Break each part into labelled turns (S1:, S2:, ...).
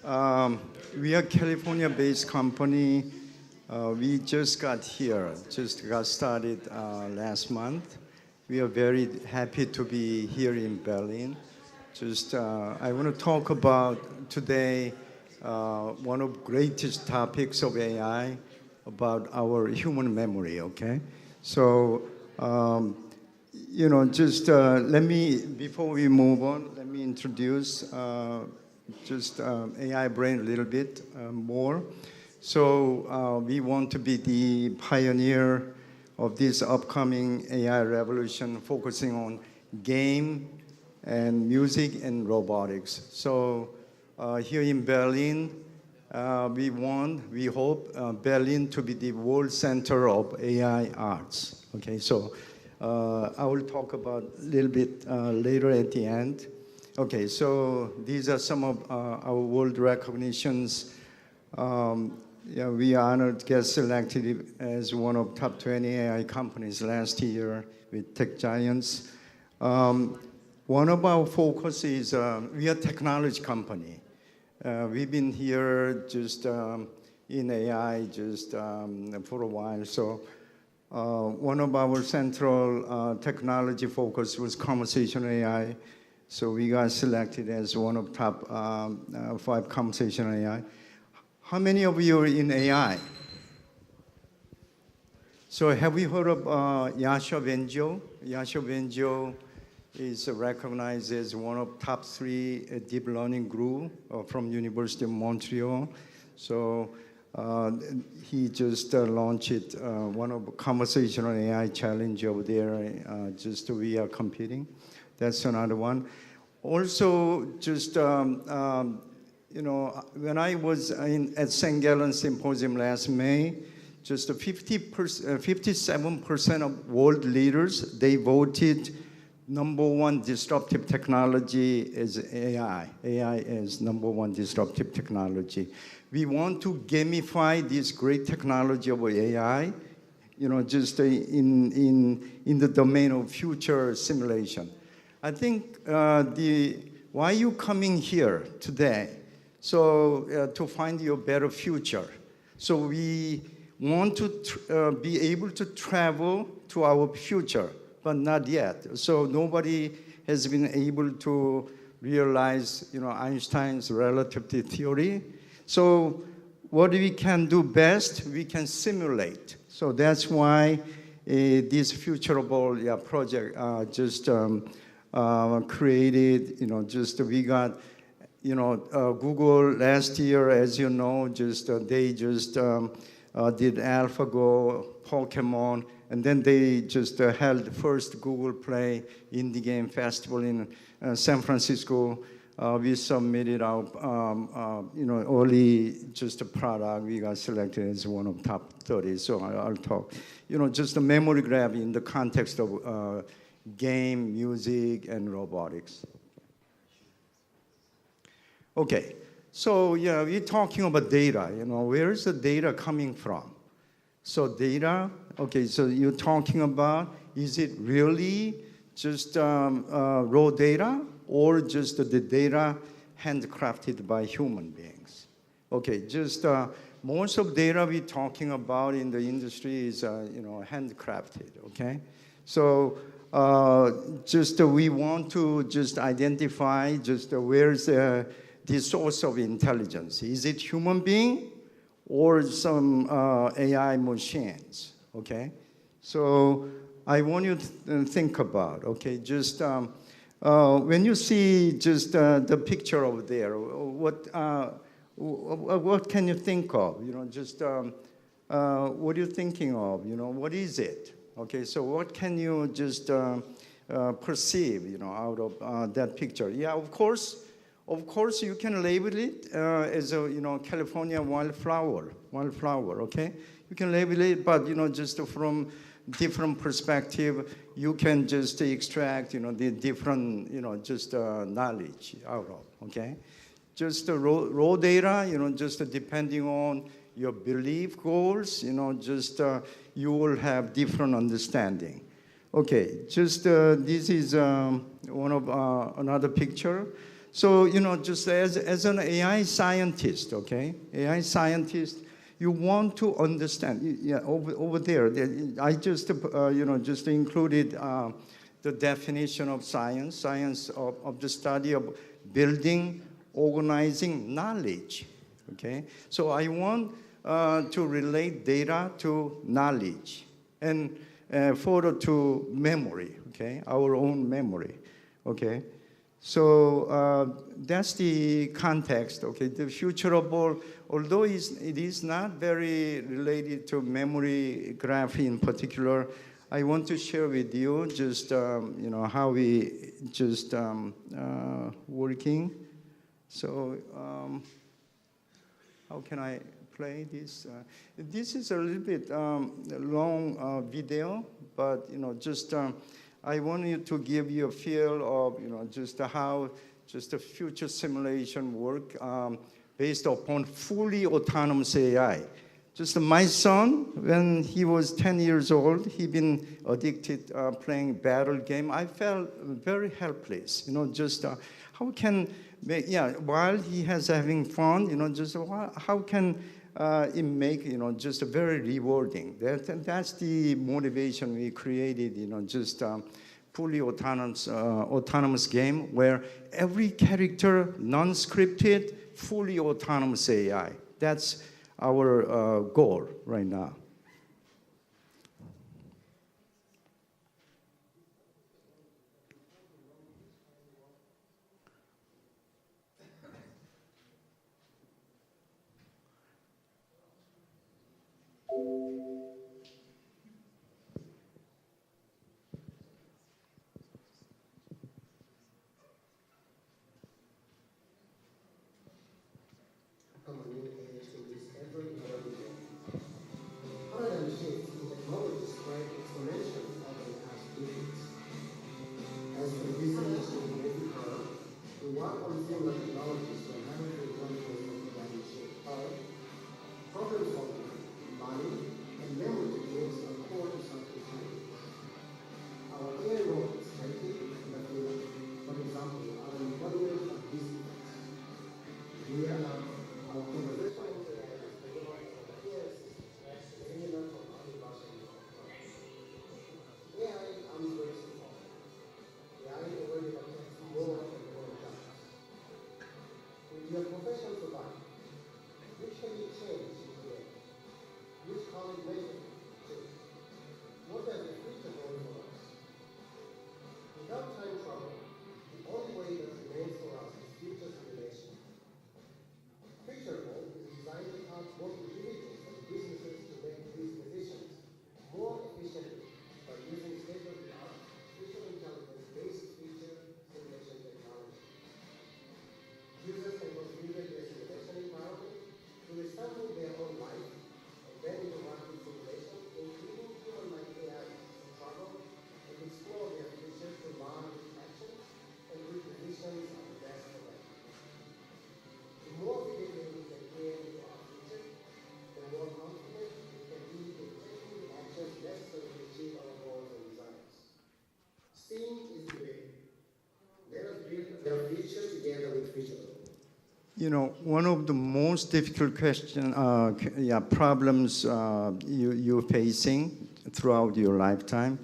S1: We are a California-based company. We just got started last month. We are very happy to be here in Berlin. I want to talk about today one of the greatest topics of AI, about our human memory, okay? So, before we move on, let me introduce AIBrain a little bit more. So we want to be the pioneer of this upcoming AI revolution, focusing on game and music and robotics. So here in Berlin, we hope Berlin to be the world center of AI arts. Okay, so I will talk about a little bit later at the end. Okay, so these are some of our world recognitions. We honored, get selected as one of top 20 AI companies last year with tech giants. One of our focus is we are a technology company. We've been here in AI for a while. So one of our central technology focus was conversational AI. So we got selected as one of top 5 conversational AI. How many of you are in AI? So have you heard of Yasha Benjo? Yasha Benjo is recognized as one of top 3 deep learning guru from University of Montreal. So he just launched one of conversational AI challenge over there. We are competing. That's another one. Also, when I was at St. Gallen Symposium last May, 57% of world leaders, they voted #1 disruptive technology is AI. AI is #1 disruptive technology. We want to gamify this great technology of AI, in the domain of future simulation. I think why are you coming here today? So to find your better future. So we want to be able to travel to our future, but not yet. So nobody has been able to realize, Einstein's relativity theory. So what we can do best, we can simulate. So that's why this Futurable project created. We got, Google last year, as you know, they did AlphaGo, Pokemon, and then they held the first Google Play Indie Game Festival in San Francisco. We submitted our, early a product. We got selected as one of top 30. So I'll talk, just a memory grab in the context of game, music, and robotics. Okay, so we're talking about data. Where is the data coming from? So data, okay, so you're talking about, is it really just raw data or just the data handcrafted by human beings? Okay, most of data we're talking about in the industry is handcrafted, okay? So we want to identify where's the source of intelligence. Is it human being or some AI machines, okay? So I want you to think about, okay, when you see the picture over there, what can you think of? What are you thinking of? What is it? Okay, so what can you perceive, out of that picture? Yeah, of course, you can label it as a, California wildflower, okay? You can label it, but, from different perspective, you can extract, the different, knowledge out of, okay? The raw data, depending on your belief goals, you will have different understanding. Okay, this is one of another picture. So, you know, just as an AI scientist, okay, AI scientist, you want to understand, yeah, over there, I just, you know, just included the definition of science, science of the study of building, organizing knowledge, okay? So I want to relate data to knowledge and further to memory, okay? Our own memory, okay? So that's the context, okay? The Futurable, although it is not very related to memory graph in particular, I want to share with you just, you know, how we just working. So how can I play this? This is a little bit long video, but, you know, just I want you to give you a feel of, you know, just how just the future simulation work based upon fully autonomous AI. Just my son, when he was 10 years old, he been addicted playing battle game. I felt very helpless, you know, just how can, yeah, while he has having fun, you know, just how can it make, you know, just very rewarding. That's the motivation we created, you know, just fully autonomous game where every character, non-scripted, fully autonomous AI. That's our goal right now. You know, one of the most difficult problems you're facing throughout your lifetime,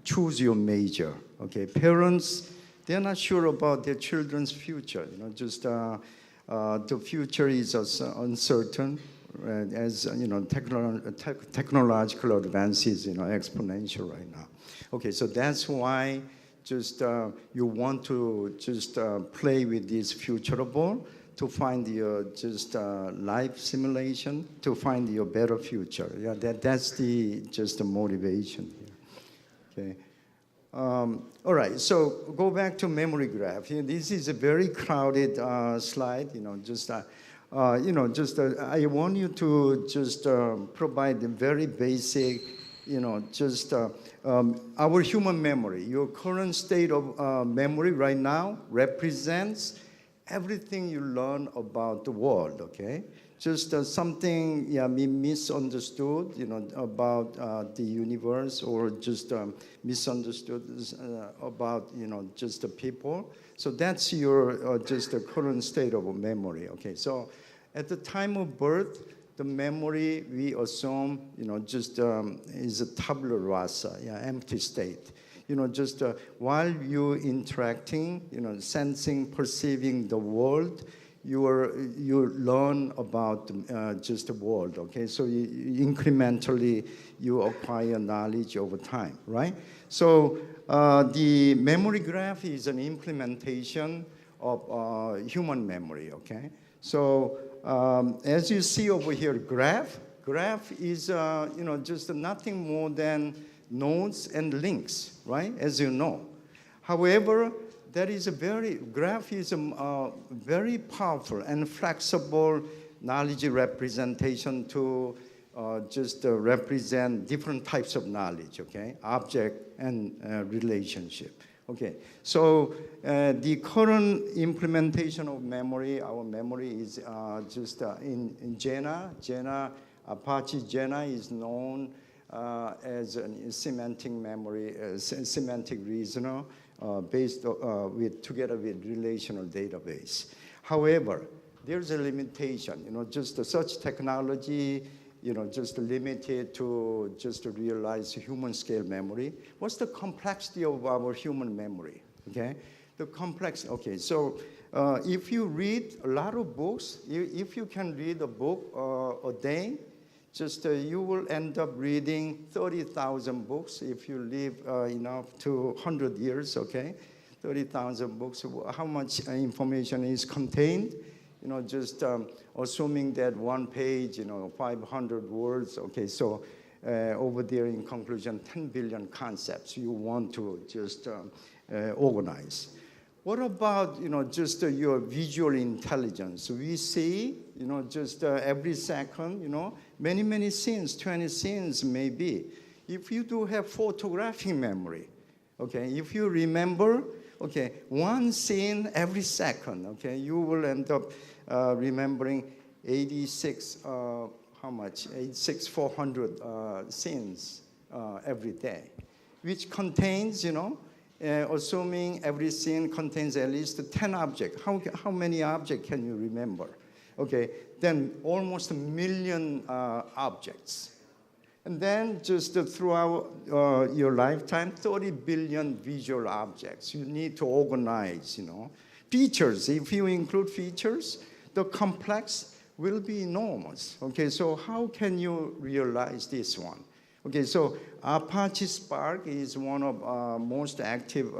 S1: choose your major, okay? Parents, they're not sure about their children's future, you know, just the future is uncertain, as, you know, technological advances, you know, exponential right now. Okay, so that's why just you want to just play with this Futurable to find your just life simulation to find your better future. Yeah, that's just the motivation here. Okay. All right. So go back to memory graph. Here, this is a very crowded slide. You know, just you know, just I want you to just provide a very basic, you know, just our human memory. Your current state of memory right now represents everything you learn about the world, okay? just something we misunderstood, about the universe, or just misunderstood about, just the people. So that's your just the current state of memory. Okay, so at the time of birth, the memory we assume, just is a tabula rasa, empty state. Just while you're interacting, sensing, perceiving the world, you learn about just the world, okay? So incrementally, you acquire knowledge over time, right? So the memory graph is an implementation of human memory, okay? So as you see over here, graph is, just nothing more than nodes and links, right? As you know. However, that is graph is a very powerful and flexible knowledge representation to just represent different types of knowledge, okay? Object and relationship. Okay, so the current implementation of memory, our memory is just in Jena, Apache Jena is known as a semantic memory, semantic reasoner based together with relational database. However, there's a limitation, just such technology, just limited to just to realize human scale memory. What's the complexity of our human memory, okay? Okay, so if you read a lot of books, if you can read a book a day, just you will end up reading 30,000 books if you live enough to 100 years, okay? 30,000 books, how much information is contained? Just assuming that one page, 500 words, okay, so over there in conclusion, 10 billion concepts you want to just organize. What about, just your visual intelligence? We see, just every second, many scenes, 20 scenes maybe. If you do have photographic memory, okay, if you remember, okay, one scene every second, okay, you will end up remembering 400 scenes every day, which contains, assuming every scene contains at least 10 objects. How many objects can you remember? Okay, then almost 1 million objects. And then just throughout your lifetime, 30 billion visual objects. You need to organize, Features, if you include features, the complex will be enormous. Okay, so how can you realize this one? Okay, so Apache Spark is one of most active,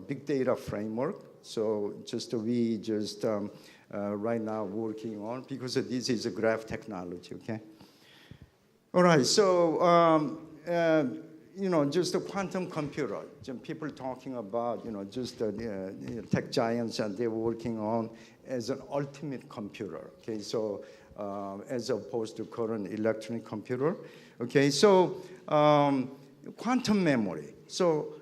S1: big data framework. So we right now working on, because this is a graph technology, okay? All right, so, just a quantum computer. People talking about, just tech giants, and they're working on as an ultimate computer, okay? So as opposed to current electronic computer, okay? So quantum memory. So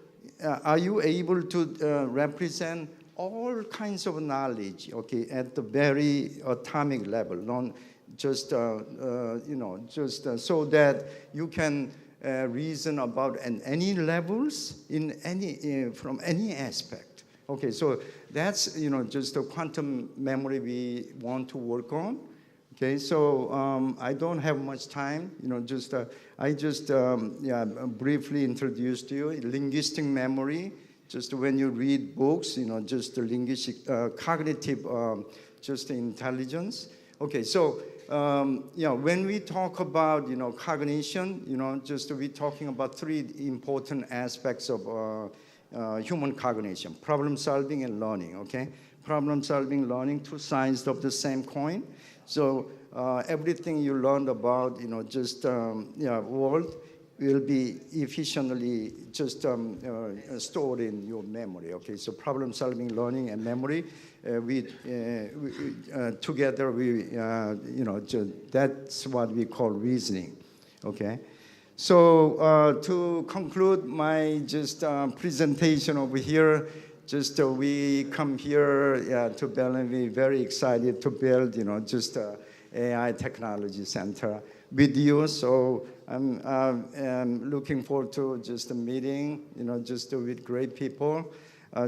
S1: are you able to represent all kinds of knowledge, okay, at the very atomic level, not just, so that you can reason about any levels from any aspect. Okay, so that's, just the quantum memory we want to work on. Okay, so I don't have much time, I just briefly introduced you linguistic memory. Just when you read books, just the linguistic, cognitive, just intelligence. Okay, so when we talk about cognition, we're talking about 3 important aspects of human cognition: problem solving and learning. Okay, problem solving, learning, 2 sides of the same coin. So everything you learned about world will be efficiently just stored in your memory. Okay, so problem solving, learning, and memory, together that's what we call reasoning. Okay, so to conclude my presentation over here, Just we come here to Berlin, we're very excited to build, just a AI technology center with you. So I'm looking forward to just a meeting, just with great people.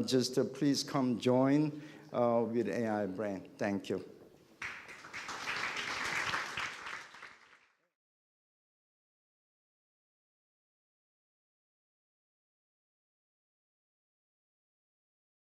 S1: Just please come join with AIBrain. Thank you.